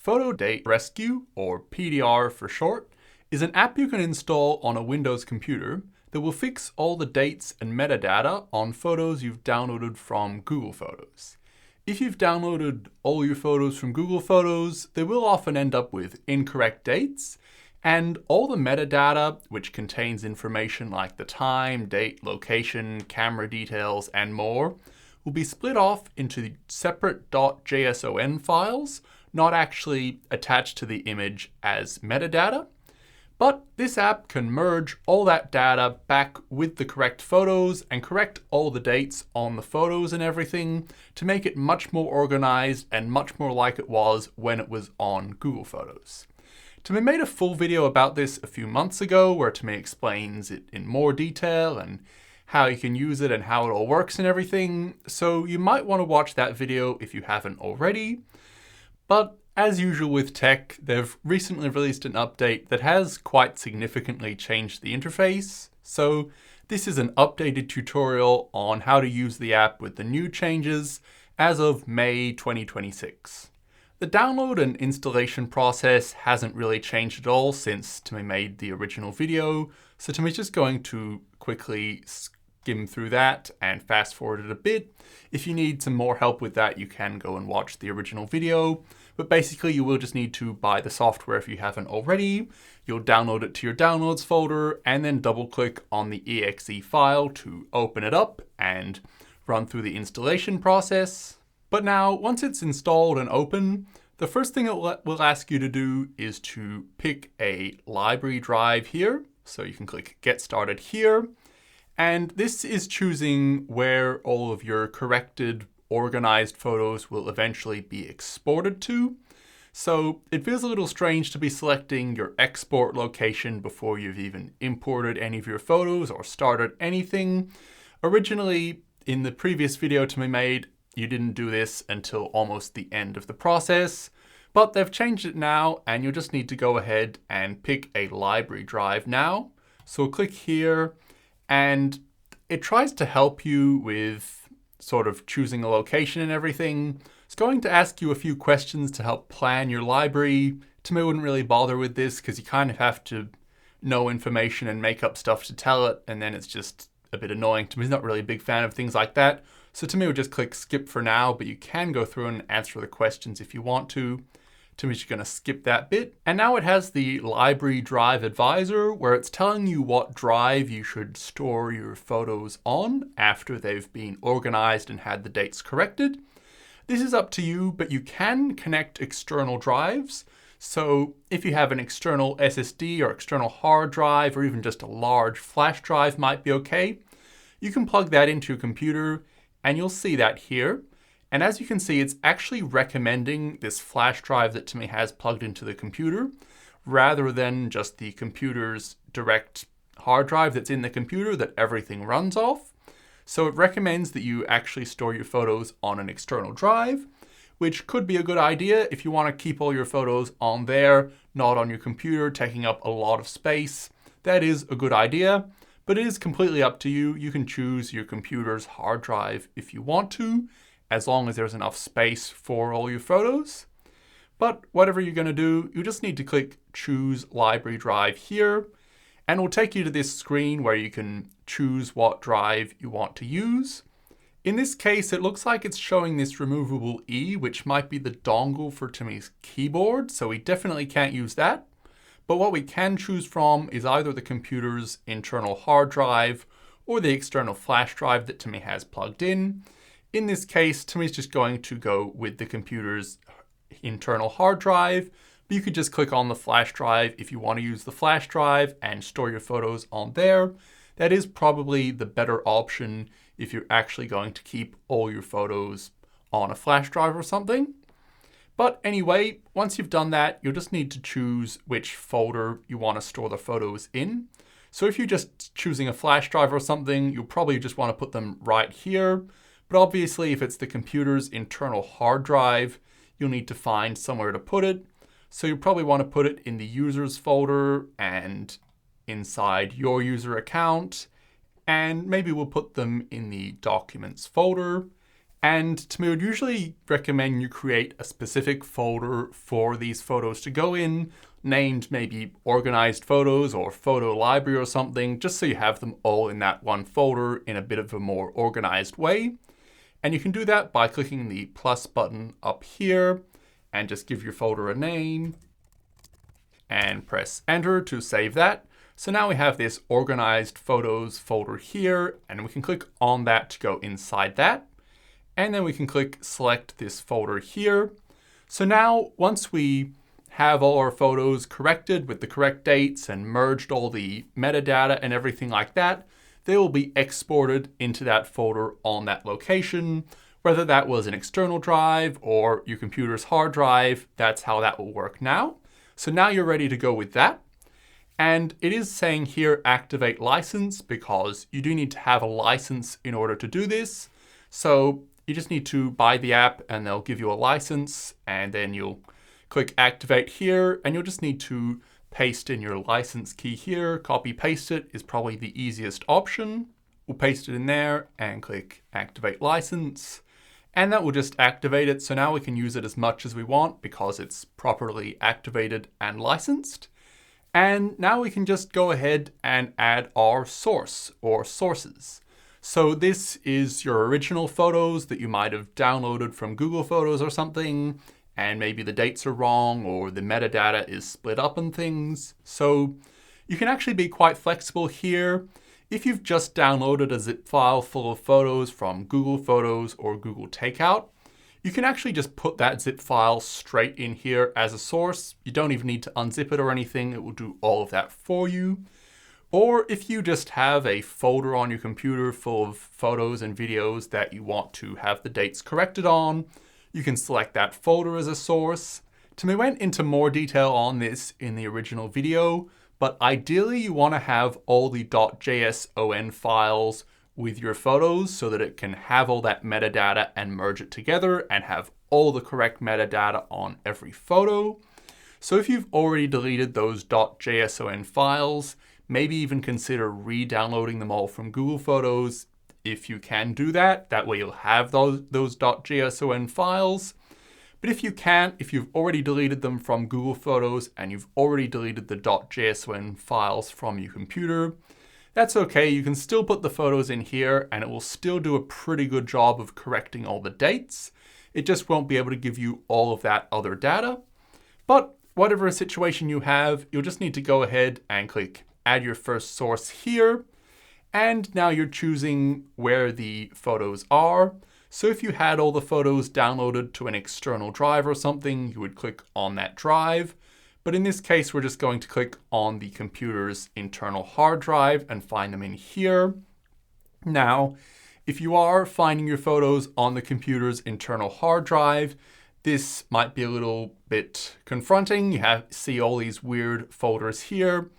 Photo Date Rescue, or PDR for short, is an app you can install on a Windows computer that will fix all the dates and metadata on photos you've downloaded from Google Photos. If you've downloaded all your photos from Google Photos, they will often end up with incorrect dates, and all the metadata, which contains information like the time, date, location, camera details, and more, will be split off into separate .json files, not actually attached to the image as metadata. But this app can merge all that data back with the correct photos and correct all the dates on the photos and everything to make it much more organized and much more like it was when it was on Google Photos. Timi made a full video about this a few months ago where Timi explains it in more detail and how you can use it and how it all works and everything, so you might want to watch that video if you haven't already. But as usual with tech, they've recently released an update that has quite significantly changed the interface, so this is an updated tutorial on how to use the app with the new changes as of May 2026. The download and installation process hasn't really changed at all since Timi made the original video, so Timi's just going to quickly skim through that and fast forward it a bit. If you need some more help with that, you can go and watch the original video, but basically you will just need to buy the software if you haven't already. You'll download it to your downloads folder and then double click on the exe file to open it up and run through the installation process. But now, once it's installed and open, the first thing it will ask you to do is to pick a library drive here. So you can click Get Started here. And this is choosing where all of your corrected, organized photos will eventually be exported to. So it feels a little strange to be selecting your export location before you've even imported any of your photos or started anything. Originally, in the previous video Timi made, you didn't do this until almost the end of the process, but they've changed it now and you'll just need to go ahead and pick a library drive now. So click here and it tries to help you with sort of choosing a location and everything. It's going to ask you a few questions to help plan your library. Timi wouldn't really bother with this because you kind of have to know information and make up stuff to tell it, and then it's just a bit annoying. Timi's not really a big fan of things like that. So Timi would just click skip for now, but you can go through and answer the questions if you want to. Timi's just going to skip that bit. And now it has the library drive advisor where it's telling you what drive you should store your photos on after they've been organized and had the dates corrected. This is up to you, but you can connect external drives. So if you have an external SSD or external hard drive or even just a large flash drive might be okay. You can plug that into your computer and you'll see that here. And as you can see, it's actually recommending this flash drive that Timi has plugged into the computer rather than just the computer's direct hard drive that's in the computer that everything runs off. So it recommends that you actually store your photos on an external drive, which could be a good idea if you want to keep all your photos on there, not on your computer, taking up a lot of space. That is a good idea. But it is completely up to you. You can choose your computer's hard drive if you want to, as long as there's enough space for all your photos. But whatever you're going to do, you just need to click Choose Library Drive here, and it will take you to this screen where you can choose what drive you want to use. In this case, it looks like it's showing this removable E, which might be the dongle for Timi's keyboard, so we definitely can't use that. But what we can choose from is either the computer's internal hard drive or the external flash drive that Timi has plugged in. In this case, Timi's just going to go with the computer's internal hard drive, but you could just click on the flash drive if you want to use the flash drive and store your photos on there. That is probably the better option if you're actually going to keep all your photos on a flash drive or something. But anyway, once you've done that, you'll just need to choose which folder you want to store the photos in. So if you're just choosing a flash drive or something, you'll probably just want to put them right here. But obviously, if it's the computer's internal hard drive, you'll need to find somewhere to put it. So you'll probably want to put it in the users folder and inside your user account. And maybe we'll put them in the documents folder. And Timi would usually recommend you create a specific folder for these photos to go in, named maybe organized photos or photo library or something, just so you have them all in that one folder in a bit of a more organized way. And you can do that by clicking the plus button up here and just give your folder a name and press enter to save that. So now we have this organized photos folder here, and we can click on that to go inside that. And then we can click select this folder here. So now once we have all our photos corrected with the correct dates and merged all the metadata and everything like that, they will be exported into that folder on that location, whether that was an external drive or your computer's hard drive. That's how that will work now. So now you're ready to go with that. And it is saying here activate license because you do need to have a license in order to do this. So you just need to buy the app and they'll give you a license, and then you'll click activate here, and you'll just need to paste in your license key here. Copy paste it is probably the easiest option. We'll paste it in there and click activate license, and that will just activate it. So now we can use it as much as we want because it's properly activated and licensed. And now we can just go ahead and add our source or sources. So this is your original photos that you might have downloaded from Google Photos or something, and maybe the dates are wrong or the metadata is split up and things. So you can actually be quite flexible here. If you've just downloaded a zip file full of photos from Google Photos or Google Takeout, you can actually just put that zip file straight in here as a source. You don't even need to unzip it or anything. It will do all of that for you. Or if you just have a folder on your computer full of photos and videos that you want to have the dates corrected on, you can select that folder as a source. Timi went into more detail on this in the original video, but ideally you want to have all the .json files with your photos so that it can have all that metadata and merge it together and have all the correct metadata on every photo. So if you've already deleted those .json files, maybe even consider re-downloading them all from Google Photos if you can do that. That way you'll have those .json files. But if you can't, if you've already deleted them from Google Photos and you've already deleted the .json files from your computer, that's okay. You can still put the photos in here and it will still do a pretty good job of correcting all the dates. It just won't be able to give you all of that other data. But whatever situation you have, you'll just need to go ahead and click add your first source here. And now you're choosing where the photos are. So if you had all the photos downloaded to an external drive or something, you would click on that drive. But in this case, we're just going to click on the computer's internal hard drive and find them in here. Now, if you are finding your photos on the computer's internal hard drive, this might be a little bit confronting. You see all these weird folders here.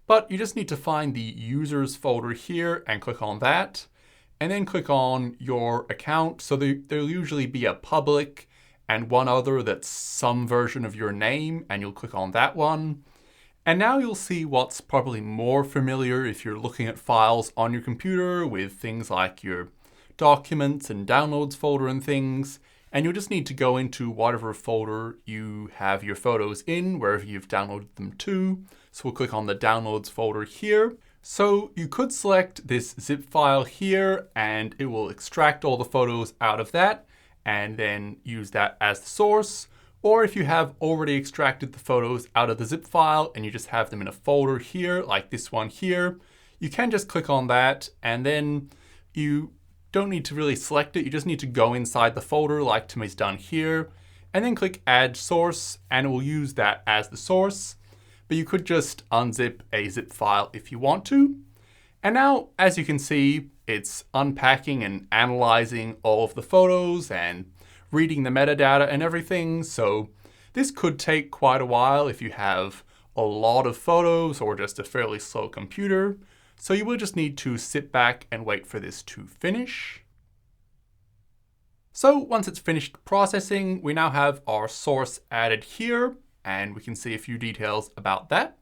But you just need to find the users folder here and click on that, and then click on your account. So there'll usually be a public and one other that's some version of your name, and you'll click on that one. And now you'll see what's probably more familiar if you're looking at files on your computer with things like your documents and downloads folder and things. And you'll just need to go into whatever folder you have your photos in, wherever you've downloaded them to. So we'll click on the downloads folder here. So you could select this zip file here and it will extract all the photos out of that and then use that as the source. Or if you have already extracted the photos out of the zip file and you just have them in a folder here, like this one here, you can just click on that and then you don't need to really select it. You just need to go inside the folder like Timi's done here and then click add source and it will use that as the source. But you could just unzip a zip file if you want to. And now, as you can see, it's unpacking and analyzing all of the photos and reading the metadata and everything. So this could take quite a while if you have a lot of photos or just a fairly slow computer. So you will just need to sit back and wait for this to finish. So once it's finished processing, we now have our source added here. And we can see a few details about that.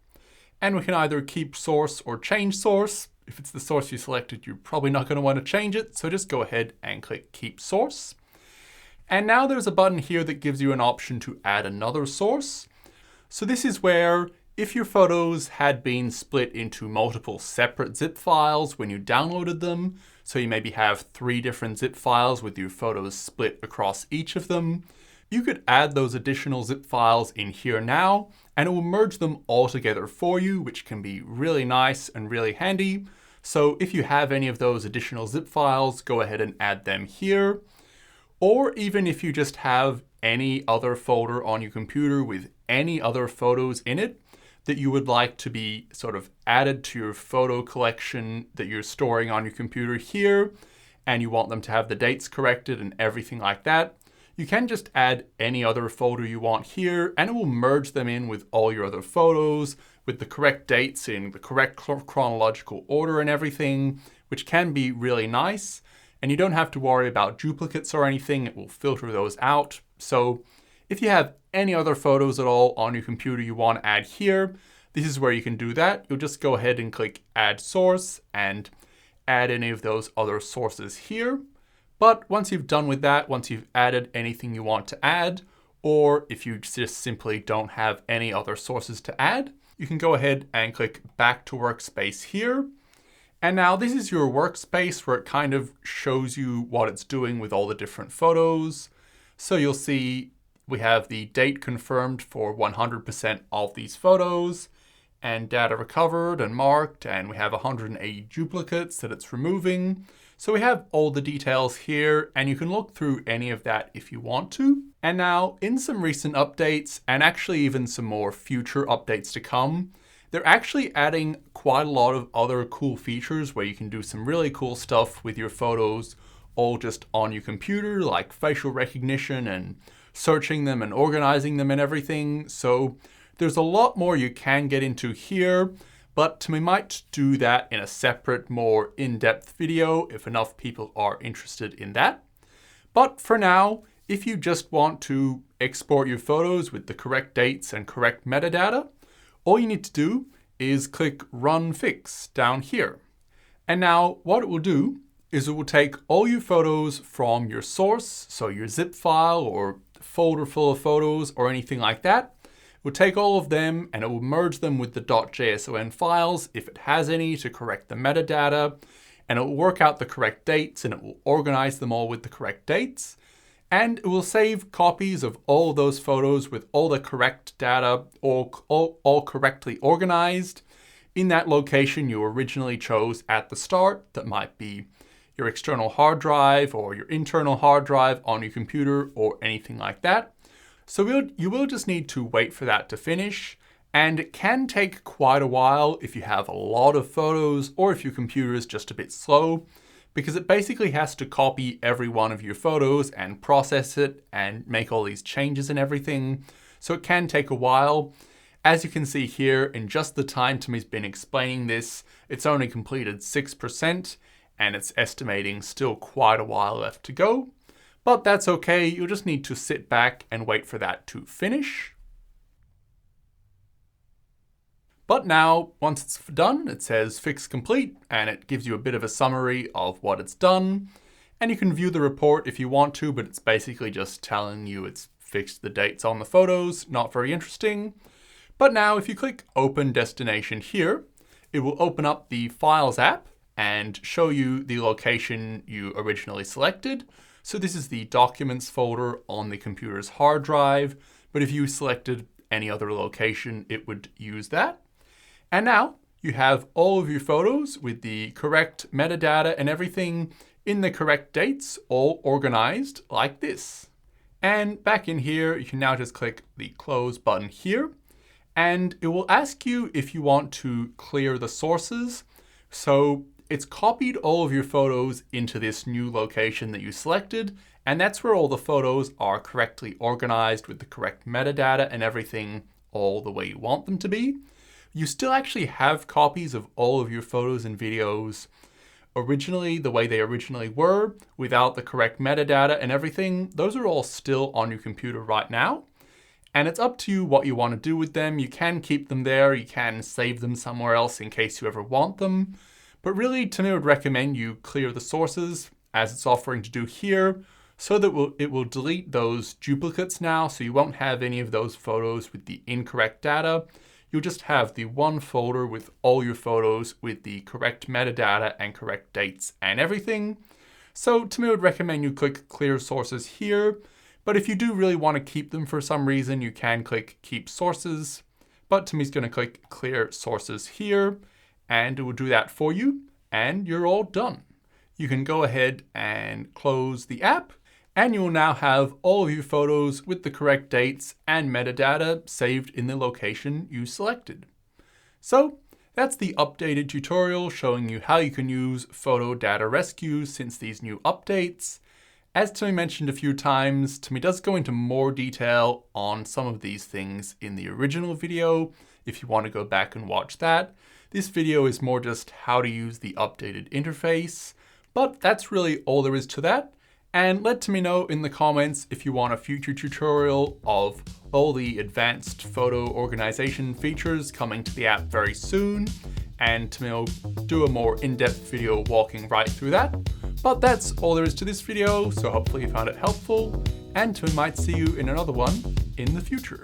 And we can either keep source or change source. If it's the source you selected, you're probably not going to want to change it. So just go ahead and click keep source. And now there's a button here that gives you an option to add another source. So this is where if your photos had been split into multiple separate zip files when you downloaded them, so you maybe have 3 different zip files with your photos split across each of them, you could add those additional zip files in here now, and it will merge them all together for you, which can be really nice and really handy. So if you have any of those additional zip files, go ahead and add them here. Or even if you just have any other folder on your computer with any other photos in it that you would like to be sort of added to your photo collection that you're storing on your computer here, and you want them to have the dates corrected and everything like that, you can just add any other folder you want here, and it will merge them in with all your other photos with the correct dates in the correct chronological order and everything, which can be really nice. And you don't have to worry about duplicates or anything. It will filter those out. So if you have any other photos at all on your computer you want to add here, this is where you can do that. You'll just go ahead and click Add Source and add any of those other sources here. But once you've done with that, once you've added anything you want to add, or if you just simply don't have any other sources to add, you can go ahead and click Back to Workspace here. And now this is your workspace where it kind of shows you what it's doing with all the different photos. So you'll see we have the date confirmed for 100% of these photos, and data recovered and marked, and we have 180 duplicates that it's removing. So we have all the details here, and you can look through any of that if you want to. And now in some recent updates, and actually even some more future updates to come, they're actually adding quite a lot of other cool features where you can do some really cool stuff with your photos all just on your computer, like facial recognition and searching them and organizing them and everything. So there's a lot more you can get into here, but we might do that in a separate, more in-depth video if enough people are interested in that. But for now, if you just want to export your photos with the correct dates and correct metadata, all you need to do is click Run Fix down here. And now what it will do is it will take all your photos from your source, so your zip file or folder full of photos or anything like that. It will take all of them and it will merge them with the .json files if it has any to correct the metadata, and it will work out the correct dates and it will organize them all with the correct dates. And it will save copies of all those photos with all the correct data all correctly organized in that location you originally chose at the start. That might be your external hard drive or your internal hard drive on your computer or anything like that. So you will just need to wait for that to finish. And it can take quite a while if you have a lot of photos or if your computer is just a bit slow, because it basically has to copy every one of your photos and process it and make all these changes and everything. So it can take a while. As you can see here, in just the time Tommy's been explaining this, it's only completed 6%, and it's estimating still quite a while left to go. But that's okay, you'll just need to sit back and wait for that to finish. But now, once it's done, it says Fix Complete, and it gives you a bit of a summary of what it's done. And you can view the report if you want to, but it's basically just telling you it's fixed the dates on the photos. Not very interesting. But now, if you click Open Destination here, it will open up the Files app and show you the location you originally selected. So this is the Documents folder on the computer's hard drive, but if you selected any other location, it would use that. And now you have all of your photos with the correct metadata and everything in the correct dates, all organized like this. And back in here, you can now just click the Close button here, and it will ask you if you want to clear the sources. So it's copied all of your photos into this new location that you selected, and that's where all the photos are correctly organized with the correct metadata and everything all the way you want them to be. You still actually have copies of all of your photos and videos originally the way they originally were without the correct metadata and everything. Those are all still on your computer right now. And it's up to you what you want to do with them. You can keep them there. You can save them somewhere else in case you ever want them. But really, Tommy would recommend you clear the sources as it's offering to do here. so that it will delete those duplicates now, so you won't have any of those photos with the incorrect data. You'll just have the one folder with all your photos with the correct metadata and correct dates and everything. So to me, I would recommend you click Clear Sources here, but if you do really want to keep them for some reason, you can click Keep Sources. But Timmy's going to click Clear Sources here, and it will do that for you, and you're all done. You can go ahead and close the app, and you will now have all of your photos with the correct dates and metadata saved in the location you selected. So that's the updated tutorial showing you how you can use photo data rescue since these new updates. As Timmy mentioned a few times, Timmy does go into more detail on some of these things in the original video, if you want to go back and watch that. This video is more just how to use the updated interface, but that's really all there is to that. And let Timmy know in the comments if you want a future tutorial of all the advanced photo organization features coming to the app very soon, and Timmy will do a more in-depth video walking right through that. But that's all there is to this video, so hopefully you found it helpful, and Timmy might see you in another one in the future.